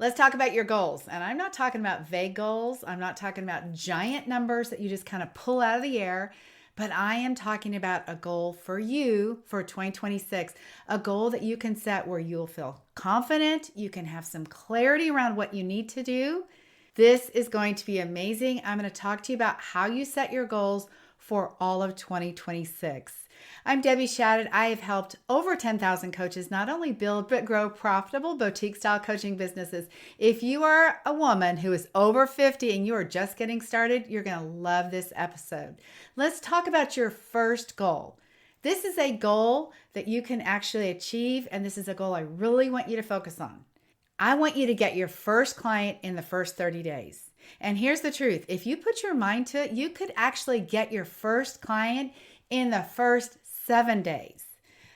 Let's talk about your goals. And I'm not talking about vague goals. I'm not talking about giant numbers that you just kind of pull out of the air. But I am talking about a goal for you for 2026, a goal that you can set where you'll feel confident. You can have some clarity around what you need to do. This is going to be amazing. I'm going to talk to you about how you set your goals for all of 2026. I'm Debbie Shadid. I have helped over 10,000 coaches not only build but grow profitable boutique style coaching businesses. If you are a woman who is over 50 and you are just getting started, you're going to love this episode. Let's talk about your first goal. This is a goal that you can actually achieve, and this is a goal I really want you to focus on. I want you to get your first client in the first 30 days. And here's the truth. If you put your mind to it, you could actually get your first client in the first 7 days.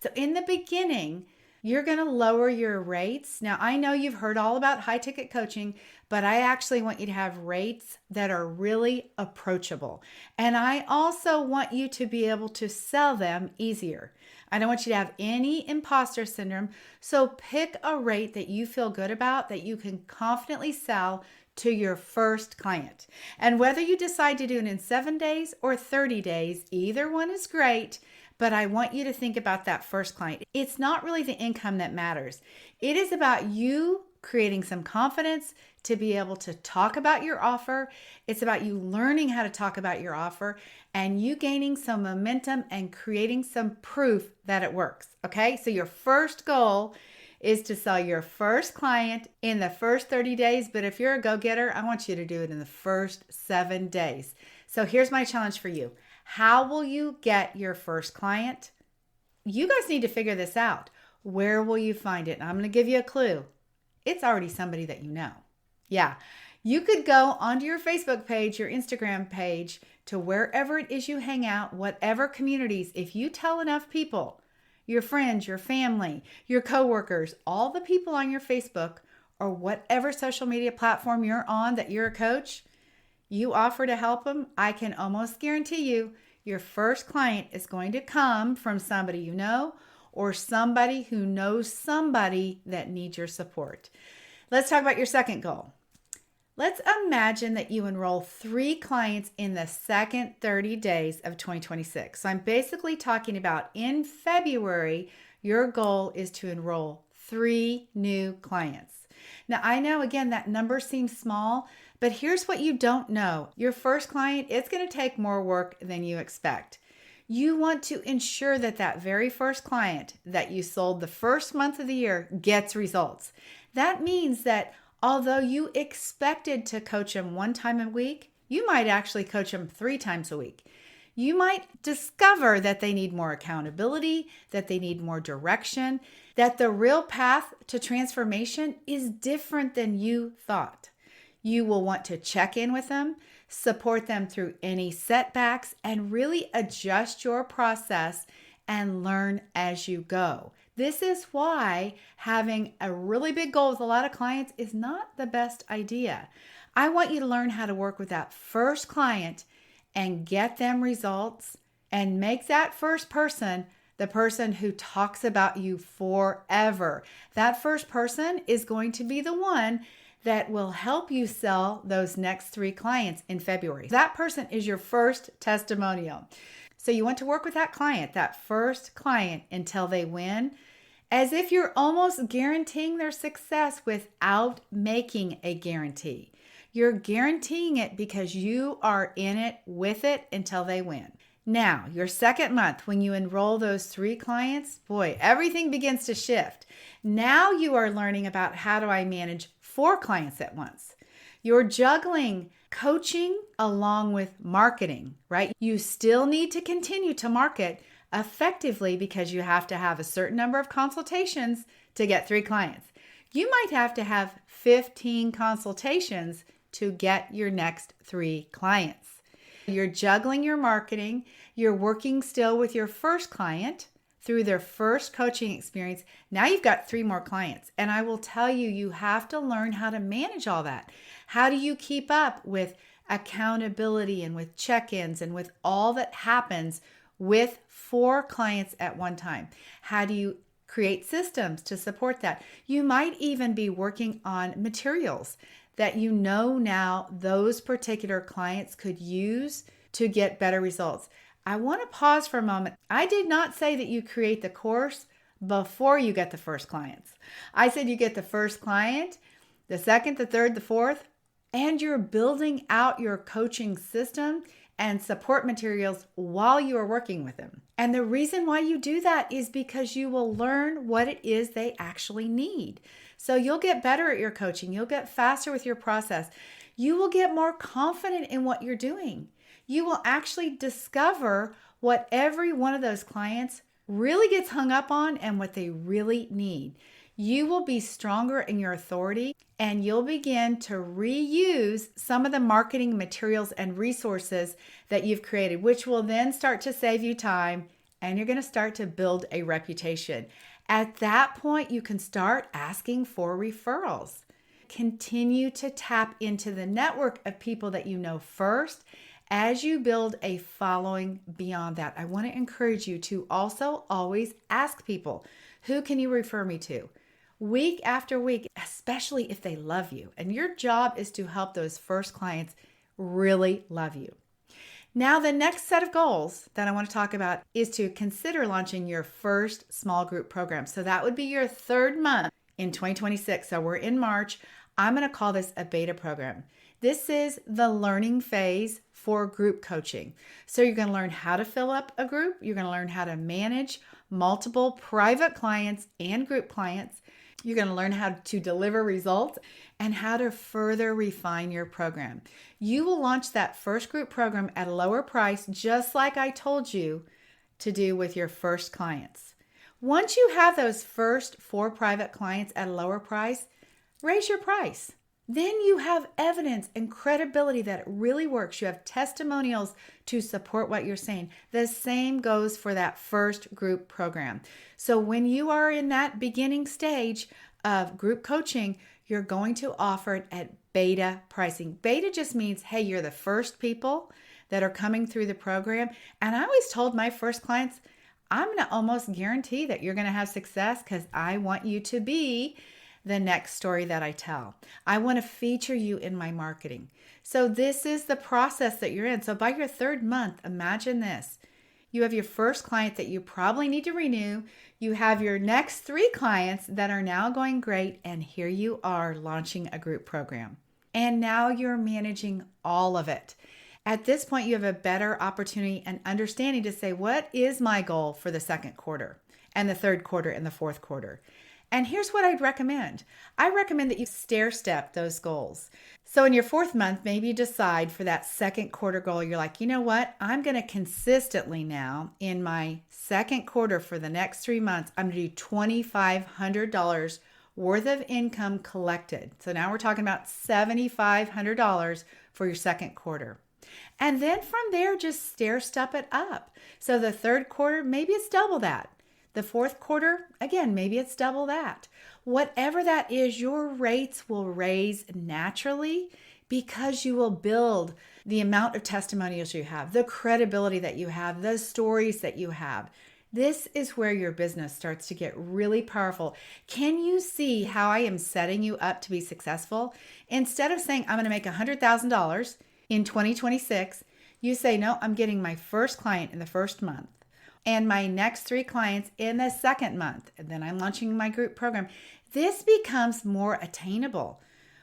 So in the beginning, you're going to lower your rates. Now, I know you've heard all about high ticket coaching, but I actually want you to have rates that are really approachable. And I also want you to be able to sell them easier. I don't want you to have any imposter syndrome. So pick a rate that you feel good about, that you can confidently sell to your first client. And whether you decide to do it in 7 days or 30 days, either one is great. But I want you to think about that first client. It's not really the income that matters. It is about you creating some confidence to be able to talk about your offer. It's about you learning how to talk about your offer and you gaining some momentum and creating some proof that it works. Okay, so your first goal is to sell your first client in the first 30 days. But if you're a go-getter, I want you to do it in the first 7 days. So here's my challenge for you. How will you get your first client? You guys need to figure this out. Where will you find it? And I'm going to give you a clue. It's already somebody that you know. Yeah, you could go onto your Facebook page, your Instagram page, to wherever it is you hang out, whatever communities. If you tell enough people, your friends, your family, your coworkers, all the people on your Facebook or whatever social media platform you're on that you're a coach, you offer to help them, I can almost guarantee you your first client is going to come from somebody you know or somebody who knows somebody that needs your support. Let's talk about your second goal. Let's imagine that you enroll 3 clients in the second 30 days of 2026. So I'm basically talking about in February, your goal is to enroll 3 new clients. Now, I know, again, that number seems small, but here's what you don't know. Your first client, it's going to take more work than you expect. You want to ensure that that very first client that you sold the first month of the year gets results. That means that although you expected to coach them 1 time a week, you might actually coach them 3 times a week. You might discover that they need more accountability, that they need more direction, that the real path to transformation is different than you thought. You will want to check in with them, support them through any setbacks, and really adjust your process and learn as you go. This is why having a really big goal with a lot of clients is not the best idea. I want you to learn how to work with that first client and get them results and make that first person the person who talks about you forever. That first person is going to be the one that will help you sell those next 3 clients in February. That person is your first testimonial. So you want to work with that client, that first client, until they win, as if you're almost guaranteeing their success without making a guarantee. You're guaranteeing it because you are in it with it until they win. Now, your second month, when you enroll those 3 clients, boy, everything begins to shift. Now you are learning about how do I manage 4 clients at once. You're juggling coaching along with marketing, right? You still need to continue to market effectively because you have to have a certain number of consultations to get 3 clients. You might have to have 15 consultations to get your next 3 clients. You're juggling your marketing. You're working still with your first client through their first coaching experience. Now you've got 3 more clients. And I will tell you, you have to learn how to manage all that. How do you keep up with accountability and with check-ins and with all that happens with 4 clients at one time? How do you Create systems to support that. You might even be working on materials that you know now those particular clients could use to get better results. I want to pause for a moment. I did not say that you create the course before you get the first clients. I said you get the first client, the second, the third, the fourth, and you're building out your coaching system and support materials while you are working with them. And the reason why you do that is because you will learn what it is they actually need. So you'll get better at your coaching. You'll get faster with your process. You will get more confident in what you're doing. You will actually discover what every one of those clients really gets hung up on and what they really need. You will be stronger in your authority, and you'll begin to reuse some of the marketing materials and resources that you've created, which will then start to save you time, and you're going to start to build a reputation. At that point, you can start asking for referrals. Continue to tap into the network of people that you know first as you build a following beyond that. I want to encourage you to also always ask people, who can you refer me to? Week after week, especially if they love you. And your job is to help those first clients really love you. Now, the next set of goals that I want to talk about is to consider launching your first small group program. So that would be your third month in 2026. So we're in March. I'm going to call this a beta program. This is the learning phase for group coaching. So you're going to learn how to fill up a group. You're going to learn how to manage multiple private clients and group clients. You're going to learn how to deliver results and how to further refine your program. You will launch that first group program at a lower price, just like I told you to do with your first clients. Once you have those first 4 private clients at a lower price, raise your price. Then you have evidence and credibility that it really works. You have testimonials to support what you're saying. The same goes for that first group program. So when you are in that beginning stage of group coaching, you're going to offer it at beta pricing. Beta just means, hey, you're the first people that are coming through the program. And I always told my first clients, I'm going to almost guarantee that you're going to have success because I want you to be the next story that I tell. I want to feature you in my marketing. So this is the process that you're in. So by your third month, imagine this. You have your first client that you probably need to renew. You have your next 3 clients that are now going great. And here you are launching a group program. And now you're managing all of it. At this point, you have a better opportunity and understanding to say, what is my goal for the second quarter and the third quarter and the fourth quarter? And here's what I'd recommend. I recommend that you stair-step those goals. So in your 4th month, maybe you decide for that second quarter goal, you're like, you know what? I'm going to consistently now in my second quarter for the next 3 months, I'm going to do $2,500 worth of income collected. So now we're talking about $7,500 for your second quarter. And then from there, just stair-step it up. So the third quarter, maybe it's double that. The fourth quarter, again, maybe it's double that. Whatever that is, your rates will raise naturally because you will build the amount of testimonials you have, the credibility that you have, the stories that you have. This is where your business starts to get really powerful. Can you see how I am setting you up to be successful? Instead of saying, I'm going to make $100,000 in 2026, you say, no, I'm getting my first client in the first month and my next 3 clients in the second month. And then I'm launching my group program. This becomes more attainable.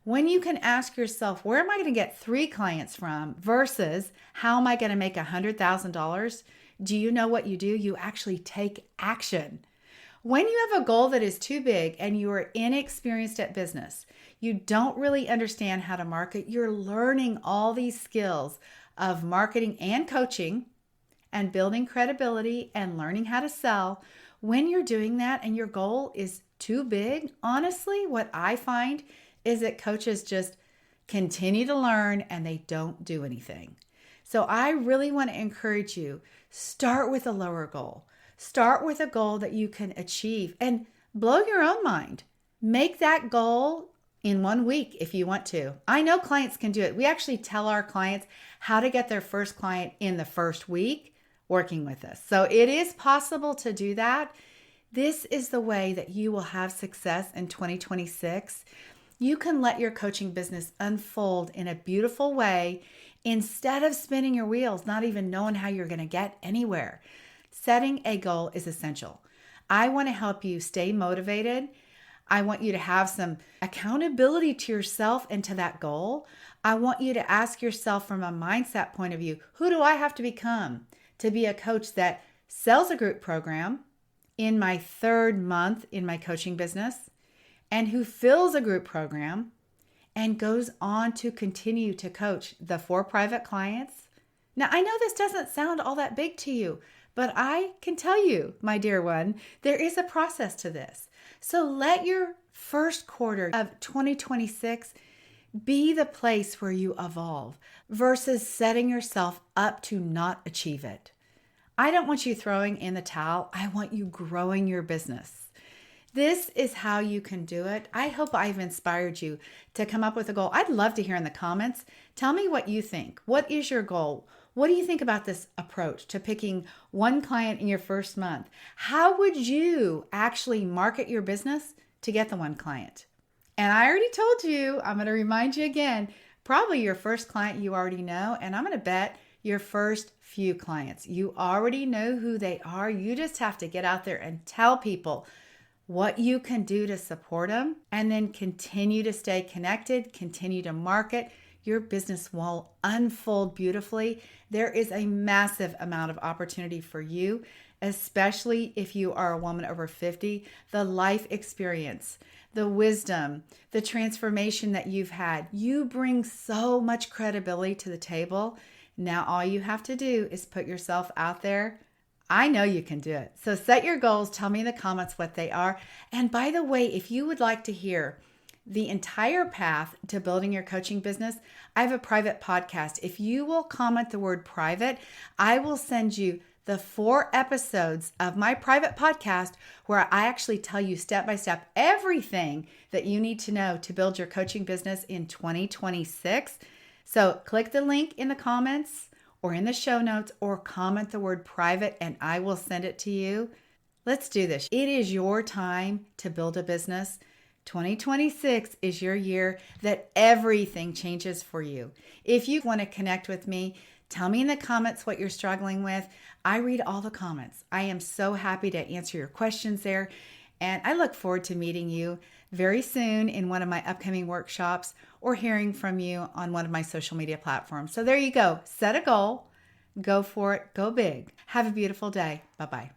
When you can ask yourself, where am I going to get 3 clients from versus how am I going to make $100,000? Do you know what you do? You actually take action. When you have a goal that is too big and you are inexperienced at business, you don't really understand how to market, you're learning all these skills of marketing and coaching and building credibility and learning how to sell. When you're doing that and your goal is too big, honestly, what I find is that coaches just continue to learn and they don't do anything. So I really want to encourage you, start with a lower goal. Start with a goal that you can achieve and blow your own mind. Make that goal in 1 week if you want to. I know clients can do it. We actually tell our clients how to get their first client in the first week working with us. So it is possible to do that. This is the way that you will have success in 2026. You can let your coaching business unfold in a beautiful way instead of spinning your wheels, not even knowing how you're going to get anywhere. Setting a goal is essential. I want to help you stay motivated. I want you to have some accountability to yourself and to that goal. I want you to ask yourself from a mindset point of view, who do I have to become to be a coach that sells a group program in my third month in my coaching business, and who fills a group program and goes on to continue to coach the 4 private clients. Now, I know this doesn't sound all that big to you, but I can tell you, my dear one, there is a process to this. So let your first quarter of 2026 be the place where you evolve versus setting yourself up to not achieve it. I don't want you throwing in the towel. I want you growing your business. This is how you can do it. I hope I've inspired you to come up with a goal. I'd love to hear in the comments. Tell me what you think. What is your goal? What do you think about this approach to picking one client in your first month? How would you actually market your business to get the one client? And I already told you, I'm going to remind you again, probably your first client you already know, and I'm going to bet your first few clients. You already know who they are. You just have to get out there and tell people what you can do to support them, and then continue to stay connected, continue to market. Your business will unfold beautifully. There is a massive amount of opportunity for you, especially if you are a woman over 50. The life experience, the wisdom, the transformation that you've had, you bring so much credibility to the table. Now all you have to do is put yourself out there. I know you can do it. So set your goals. Tell me in the comments what they are. And by the way, if you would like to hear the entire path to building your coaching business, I have a private podcast. If you will comment the word private, I will send you the 4 episodes of my private podcast where I actually tell you step by step everything that you need to know to build your coaching business in 2026. So click the link in the comments or in the show notes, or comment the word private and I will send it to you. Let's do this. It is your time to build a business. 2026 is your year that everything changes for you. If you want to connect with me, tell me in the comments what you're struggling with. I read all the comments. I am so happy to answer your questions there. And I look forward to meeting you very soon in one of my upcoming workshops or hearing from you on one of my social media platforms. So there you go. Set a goal, go for it, go big. Have a beautiful day. Bye-bye.